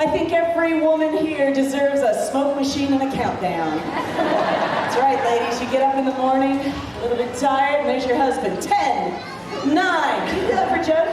I think every woman here deserves a smoke machine and a countdown. That's right, ladies. You get up in the morning, a little bit tired, and there's your husband. 10, 9. Can you do that for Jody?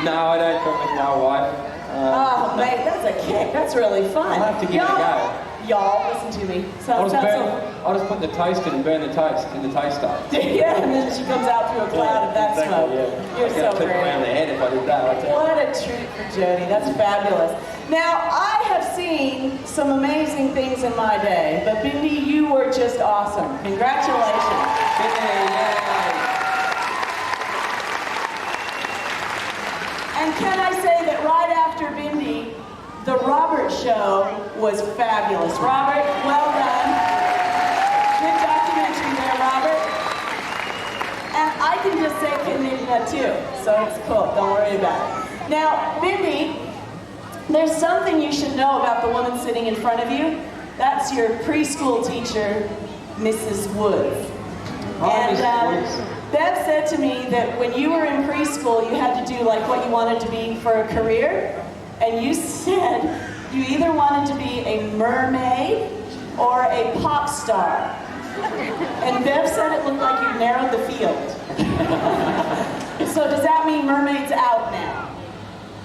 No, I don't cook with my wife. Oh, mate, that's a kick. That's really fun. I'll have to give it a go. Y'all, listen to me. I'll just put the toast in and burn the toast in the toaster. Yeah, and then she comes out through a cloud of that smoke. Yeah. You're so great. Around the head if I did that. What a treat for Jody. That's fabulous. Now, I have seen some amazing things in my day, but Bindi, you were just awesome. Congratulations. Yay. And can I say that right after Bindi, the Robert show was fabulous. Robert, well done. Good documentary there, Robert. And I can just say Canigna too, so it's cool. Don't worry about it. Now, Bindi, there's something you should know about the woman sitting in front of you. That's your preschool teacher, Mrs. Woods. Bev said to me that when you were in preschool, you had to do like what you wanted to be for a career. And you said you either wanted to be a mermaid or a pop star. And Bev said it looked like you narrowed the field. So does that mean mermaid's out now?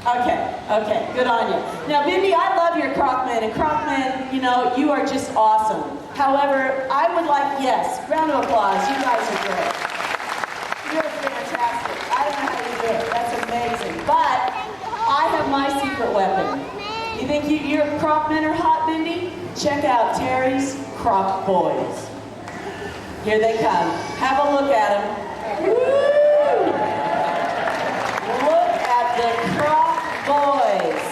Okay, good on you. Now, Bindi, I love your Crocman, and Crocman, you know, you are just awesome. However, I would like, yes, round of applause, you guys are great. You're fantastic. I don't know how you do it, that's amazing. But I have my secret weapon. You think your Crocmen are hot, Bindi? Check out Terry's Croc Boys. Here they come. Have a look at them. Woo! Look at the Croc Boys.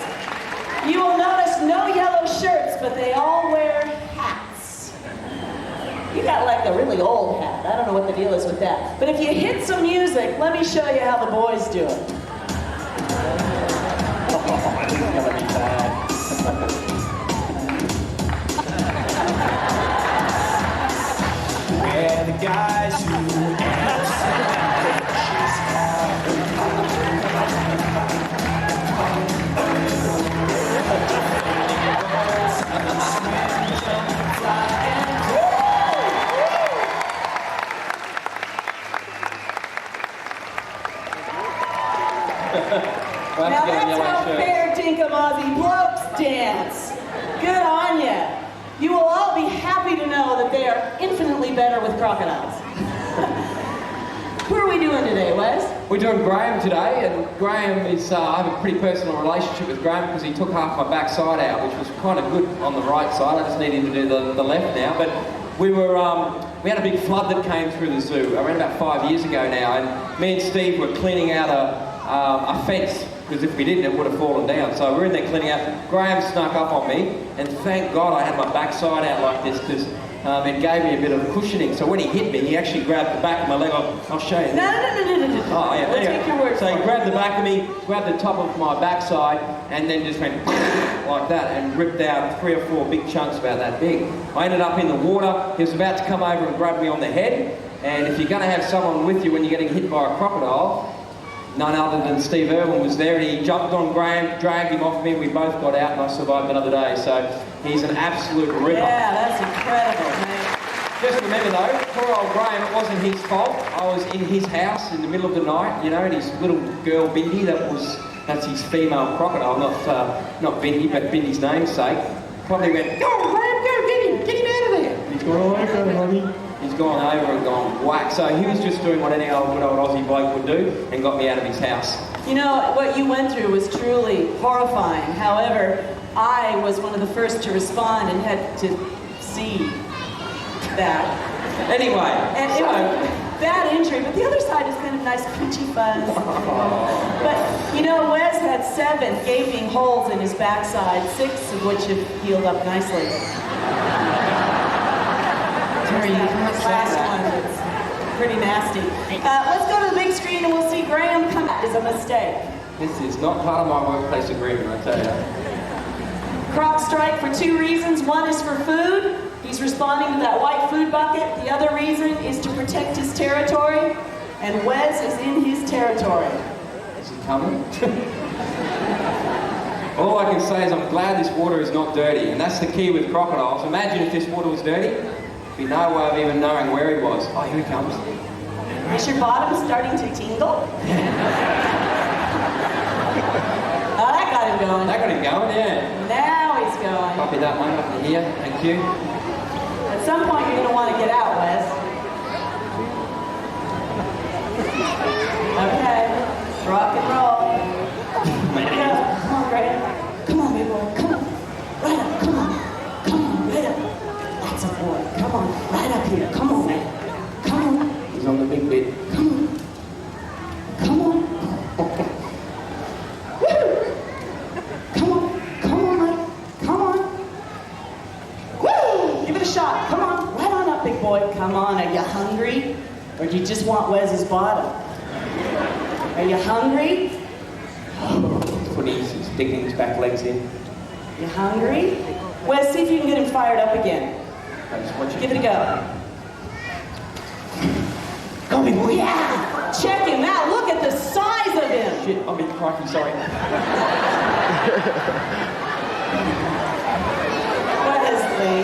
You will notice no yellow shirts, but they all wear hats. You got like a really old hat. I don't know what the deal is with that. But if you hit some music, let me show you how the boys do it. This is gonna be bad. We're the guys who Now that's how fair dinkum Aussie blokes dance. Good on ya. You will all be happy to know that they are infinitely better with crocodiles. Who are we doing today, Wes? We're doing Graham today, and Graham is, I have a pretty personal relationship with Graham because he took half my backside out, which was kind of good on the right side. I just need him to do the left now. But we had a big flood that came through the zoo around about 5 years ago now, and me and Steve were cleaning out a fence, because if we didn't, it would have fallen down. So we're in there cleaning out. Graham snuck up on me, and thank God I had my backside out like this, because it gave me a bit of cushioning. So when he hit me, he actually grabbed the back of my leg. I'll show you. No. Oh, yeah. We'll take your word so for he grabbed the back of me, grabbed the top of my backside, and then just went like that and ripped out 3 or 4 big chunks about that big. I ended up in the water. He was about to come over and grab me on the head. And if you're going to have someone with you when you're getting hit by a crocodile, none other than Steve Irwin was there, and he jumped on Graham, dragged him off me, we both got out, and I survived another day. So he's an absolute ripper. Yeah, that's incredible, man. Just remember though, poor old Graham, it wasn't his fault. I was in his house in the middle of the night, you know, and his little girl Bindi, that's his female crocodile, not Bindi, but Bindi's namesake, probably went, "Go on, Graham, go, get him out of there." He's gone, "Oh, okay, honey." He's gone over and gone whack. So he was just doing what any old good old Aussie bloke would do and got me out of his house. You know, what you went through was truly horrifying. However, I was one of the first to respond and had to see that. Anyway, And it was bad injury, but the other side is kind of nice peachy fuzz. But, you know, Wes had 7 gaping holes in his backside, 6 of which have healed up nicely. Terry, you can't say Last that. one, it's pretty nasty. Let's go to the big screen and we'll see Graham come out. Is a mistake. This is not part of my workplace agreement, I tell you. Croc strike for 2 reasons. One is for food. He's responding to that white food bucket. The other reason is to protect his territory. And Wes is in his territory. Is he coming? All I can say is I'm glad this water is not dirty, and that's the key with crocodiles. Imagine if this water was dirty, there'd be no way of even knowing where he was. Oh, here he comes. Is your bottom starting to tingle? Oh, that got him going. That got him going, yeah. Now he's going. Copy that one up here, thank you. At some point you're going to want to get out, Wes. Okay, rock and roll. Yeah. Come on, Graham. Come on, big boy. Come on. Right up. Come on. Come on. Right up. That's a boy. Come on. Right up here. Come on, man. Come on. He's on the big bit. Come on. Come on. Woo! Come on. Come on, mate. Come on. Woo! Give it a shot. Come on. Right on up, big boy. Come on. Are you hungry? Or do you just want Wes's bottom? Are you hungry? Putting his sticking his back legs in. You hungry? Wes, see if you can get him fired up again. I just want you Give it a go. Come in, boy. Yeah! Check him out. Look at the size of him. Shit, I'm in crikey, sorry. Wesley.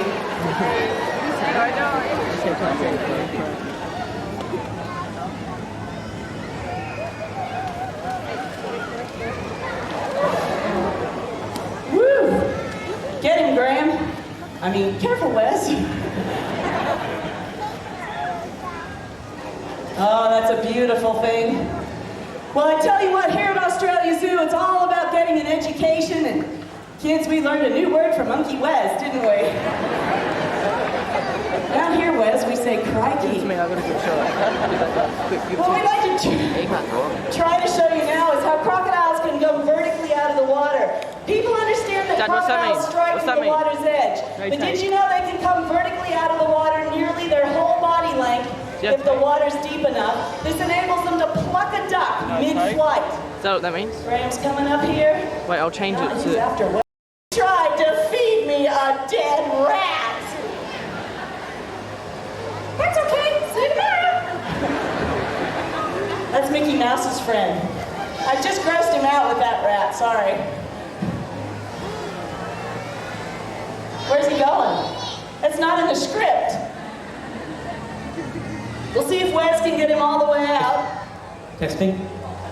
Woo! Get him, Graham. I mean, careful, Wes. Oh, that's a beautiful thing. Well, I tell you what, here at Australia Zoo, it's all about getting an education, and kids, we learned a new word from Monkey Wes, didn't we? Down here, Wes, we say crikey. What we'd like to try to show you now is how crocodiles can go vertically out of the water. People understand that crocodiles strike from the water's edge, but did you know they can come vertically out of the water nearly their whole body length if the water's deep enough? This enables them to pluck a duck mid-flight. Is that what that means? Graham's coming up here. Wait, I'll change it He's to... after Wes. Tried to feed me a dead rat. That's okay. See you tomorrow. That's Mickey Mouse's friend. I just grossed him out with that rat. Sorry. Where's he going? It's not in the script. We'll see if Wes can get him all the way out. Testing.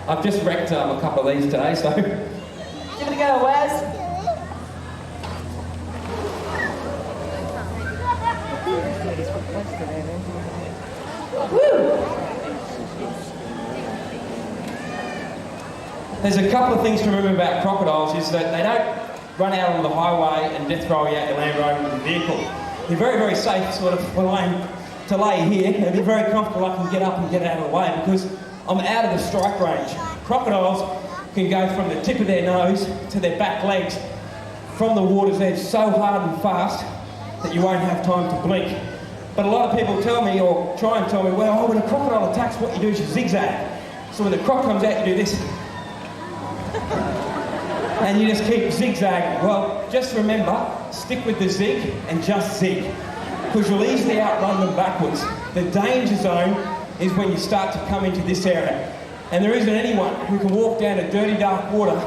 I've just wrecked a couple of these today, so... Give it a go, Wes. Woo! There's a couple of things to remember about crocodiles is that they don't run out on the highway and death throw you out your Land Rover with a vehicle. They're very, very safe sort of to lay here and be very comfortable. I can get up and get out of the way because I'm out of the strike range. Crocodiles can go from the tip of their nose to their back legs from the water's edge so hard and fast that you won't have time to blink. But a lot of people tell me, or try and tell me, well, when a crocodile attacks, what you do is you zigzag. So when the croc comes out, you do this. And you just keep zigzagging. Well, just remember, stick with the zig and just zig. Because you'll easily outrun them backwards. The danger zone is when you start to come into this area. And there isn't anyone who can walk down to dirty, dark water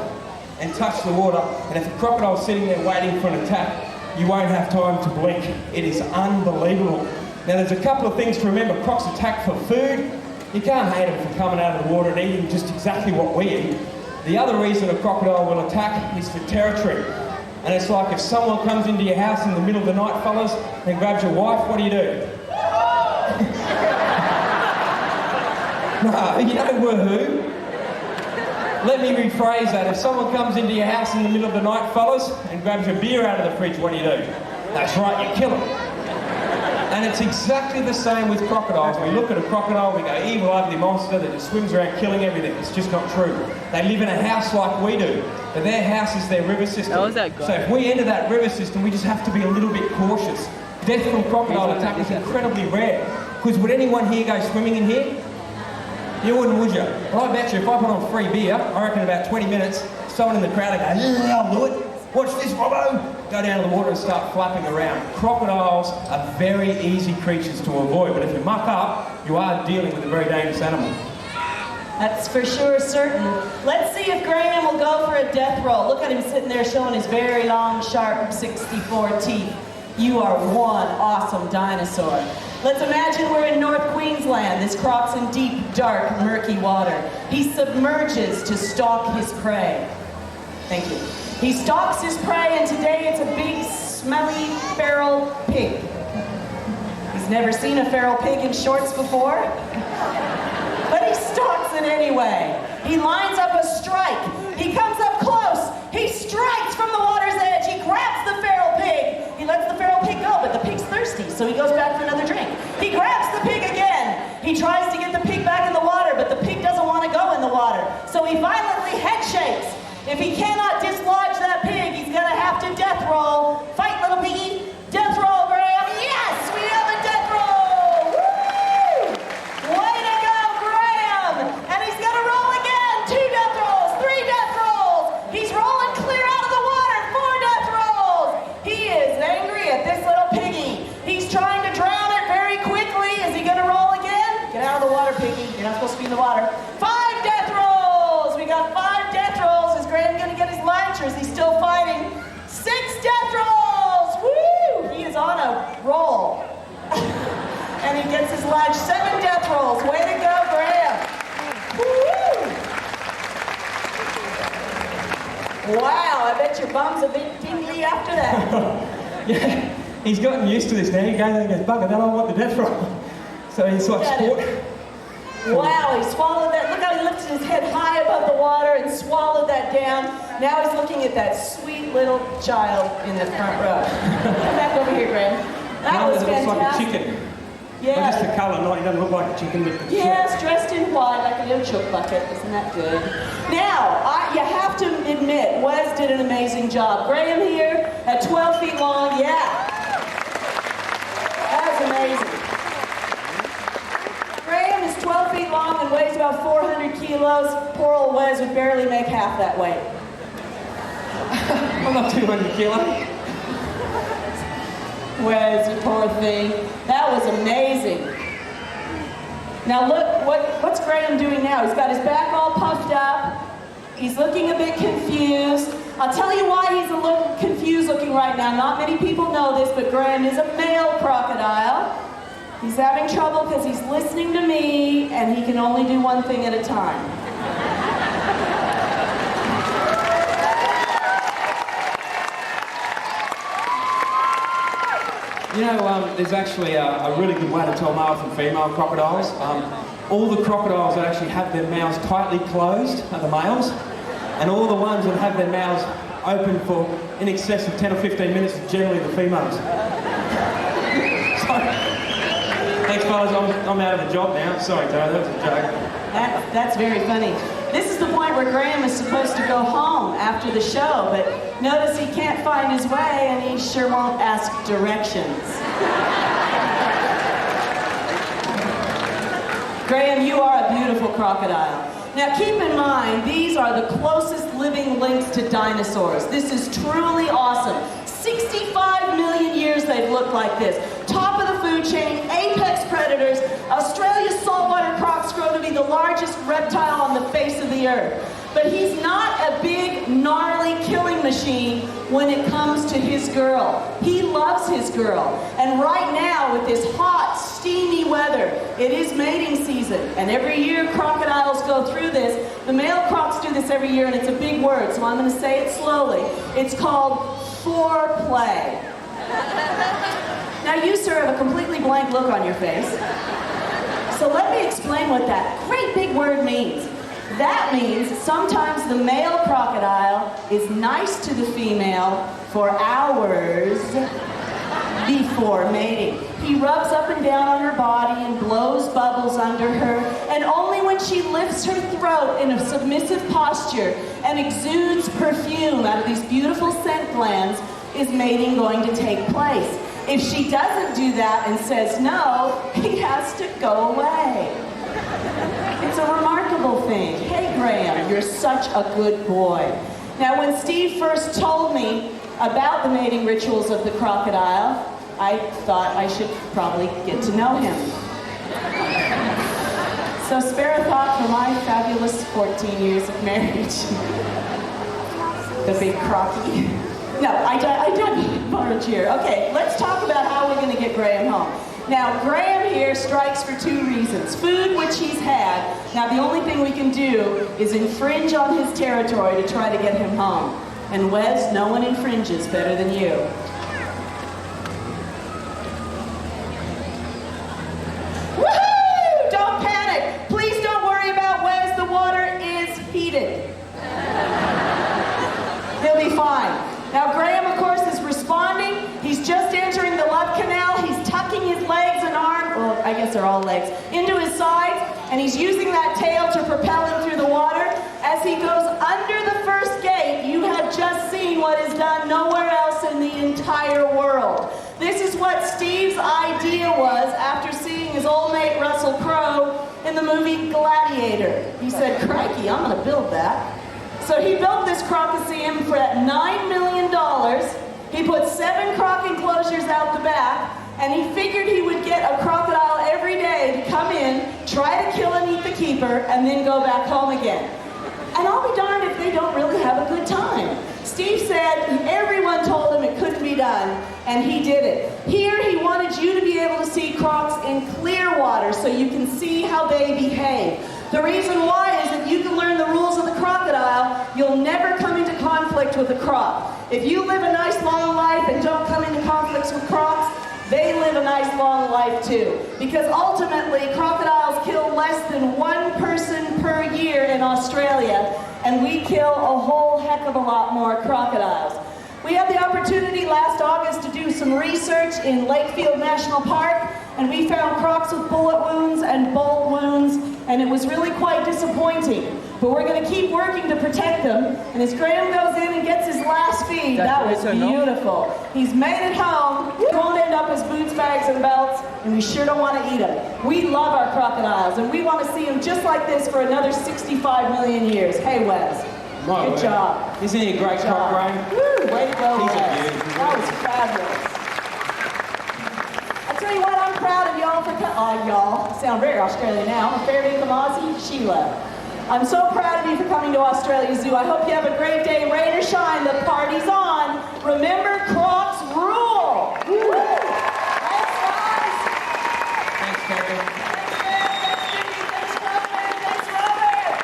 and touch the water. And if a crocodile's sitting there waiting for an attack, you won't have time to blink. It is unbelievable. Now there's a couple of things to remember. Crocs attack for food. You can't hate them for coming out of the water and eating just exactly what we eat. The other reason a crocodile will attack is for territory. And it's like if someone comes into your house in the middle of the night, fellas, and grabs your wife, what do? No, you don't woohoo. Let me rephrase that. If someone comes into your house in the middle of the night, fellas, and grabs your beer out of the fridge, what do? That's right, you kill them. And it's exactly the same with crocodiles. We look at a crocodile, we go, evil, ugly monster that just swims around killing everything. It's just not true. They live in a house like we do, but their house is their river system. So if we enter that river system, we just have to be a little bit cautious. Death from crocodile attack is incredibly rare. Because would anyone here go swimming in here? You wouldn't, would you? Well, I bet you if I put on free beer, I reckon about 20 minutes, someone in the crowd would go, yeah, I'll do it. Watch this, Robbo! Go down to the water and start flapping around. Crocodiles are very easy creatures to avoid, but if you muck up, you are dealing with a very dangerous animal. That's for sure certain. Let's see if Graham will go for a death roll. Look at him sitting there showing his very long, sharp 64 teeth. You are one awesome dinosaur. Let's imagine we're in North Queensland. This croc's in deep, dark, murky water. He submerges to stalk his prey. Thank you. He stalks his prey, and today it's a big, smelly, feral pig. He's never seen a feral pig in shorts before, but he stalks it anyway. He lines up a strike. He comes up close. He strikes from the water's edge. He grabs the feral pig. He lets the feral pig go, but the pig's thirsty, so he goes back for another drink. He grabs the pig again. He tries to get the pig back in the water, but the pig doesn't want to go in the water, so he violently head shakes. If he cannot dislodge that pig, he's gonna have to death roll. Fight, little piggy. Death roll, Graham. Yes, we have a death roll. Woo! Way to go, Graham. And he's gonna roll again. 2 death rolls, 3 death rolls. He's rolling clear out of the water. 4 death rolls. He is angry at this little piggy. He's trying to drown it very quickly. Is he gonna roll again? Get out of the water, piggy. You're not supposed to be in the water. 5 death rolls. We got 5 death rolls. Is Graham gonna get his lunch, or is he still fighting? 6 death rolls. Woo! He is on a roll. And he gets his lunch. 7 death rolls. Way to go, Graham. Woo! Wow, I bet your bum's a bit tingly after that. Yeah, he's gotten used to this now. He goes and goes, bugger that, I want the death roll. So he's like sport. Wow, he swallowed that. Look how he lifted his head high above the water and swallowed that down. Now he's looking at that sweet little child in the front row. Come back over here, Graham. That was looks fantastic. like a chicken. Yeah. Well, just the colour, no, he doesn't look like a chicken. But Yes, dressed in white like a little chook bucket. Isn't that good? Now, you have to admit, Wes did an amazing job. Graham here at 12 feet long, yeah. That was amazing. Graham is 12 feet long and weighs about 400 kilos. Poor old Wes would barely make half that weight. I'm not 200 kilos. Wes, you poor thing. That was amazing. Now look, what's Graham doing now? He's got his back all puffed up. He's looking a bit confused. I'll tell you why he's a little confused looking right now. Not many people know this, but Graham is a male crocodile. He's having trouble because he's listening to me, and he can only do one thing at a time. You know, there's actually a really good way to tell male from female crocodiles. All the crocodiles that actually have their mouths tightly closed are the males, and all the ones that have their mouths open for in excess of 10 or 15 minutes are generally the females. Thanks, fellas. I'm out of a job now. Sorry, Terri, that was a joke. That's very funny. This is the point where Graham is supposed to go home after the show, but notice he can't find his way, and he sure won't ask directions. Graham, you are a beautiful crocodile. Now keep in mind, these are the closest living links to dinosaurs. This is truly awesome. 65 million years they've looked like this. Top of the food chain, apex predators. Australia's saltwater crocs grow to be the largest reptile on the face of the earth. But he's not a big, gnarly killing machine when it comes to his girl. He loves his girl. And right now, with this hot, steamy weather, it is mating season. And every year crocodiles go through this. The male crocs do this every year, and it's a big word, so I'm going to say it slowly. It's called foreplay. Now you, sir, have a completely blank look on your face. So let me explain what that great big word means. That means sometimes the male crocodile is nice to the female for hours before mating. He rubs up and down on her body and blows bubbles under her, and only when she lifts her throat in a submissive posture and exudes perfume out of these beautiful scent glands is mating going to take place. If she doesn't do that and says no, he has to go away. It's a remarkable thing. Hey, Graham, you're such a good boy. Now, when Steve first told me about the mating rituals of the crocodile, I thought I should probably get to know him. So spare a thought for my fabulous 14 years of marriage. The big crocky. No, I don't volunteer. Okay, let's talk about how we're going to get Graham home. Now, Graham here strikes for 2 reasons. Food, which he's had. Now, the only thing we can do is infringe on his territory to try to get him home. And Wes, no one infringes better than you. Woohoo! Don't panic. Please don't worry about Wes. The water is heated. He'll be fine. Now, Graham, of course, is responding. He's just entering the love canal. He's tucking his legs and arms, well, I guess they're all legs, into his sides, and he's using that tail to propel him through the water. As he goes under the first gate, you have just seen what is done nowhere else in the entire world. This is what Steve's idea was after seeing his old mate Russell Crowe in the movie Gladiator. He said, crikey, I'm going to build that. So he built this crocoseum for $9 million. He put 7 croc enclosures out the back, and he figured he would get a crocodile every day to come in, try to kill and eat the keeper, and then go back home again. And I'll be darned if they don't really have a good time. Steve said everyone told him it couldn't be done, and he did it. Here he wanted you to be able to see crocs in clear water so you can see how they behave. The reason why is if you can learn the rules of the crocodile, you'll never come into conflict with a croc. If you live a nice long life and don't come into conflicts with crocs, they live a nice long life too. Because ultimately, crocodiles kill less than 1 person per year in Australia, and we kill a whole heck of a lot more crocodiles. We had the opportunity last August to do some research in Lakefield National Park, and we found crocs with bullet wounds and bolt wounds, and it was really quite disappointing. But we're going to keep working to protect them, and as Graham goes in and gets his last feed, that was beautiful. He's made it home. He won't end up as boots, bags, and belts, and we sure don't want to eat them. We love our crocodiles, and we want to see them just like this for another 65 million years. Hey, Wes. Good job. Isn't he a great croc, Graham? Woo, way to go, He's a Wes. beauty. That was fabulous. I tell you what, I'm proud of y'all for y'all sound very Australian now. I'm a fair dinkum Aussie, Sheila. I'm so proud of you for coming to Australia Zoo. I hope you have a great day. Rain or shine, the party's on. Remember, crocs rule. Woo. Thanks, guys. Thanks, Terry. Thanks, Robin. Thanks, Robert.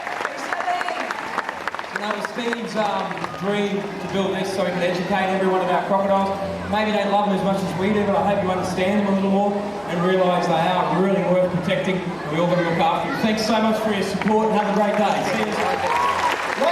You know, Steve's dream to build this so he can educate everyone about crocodiles. Maybe they love them as much as we do, but I hope you understand them a little more and realise they are really worth protecting, and we all got to look after them. Thanks so much for your support and have a great day. See you.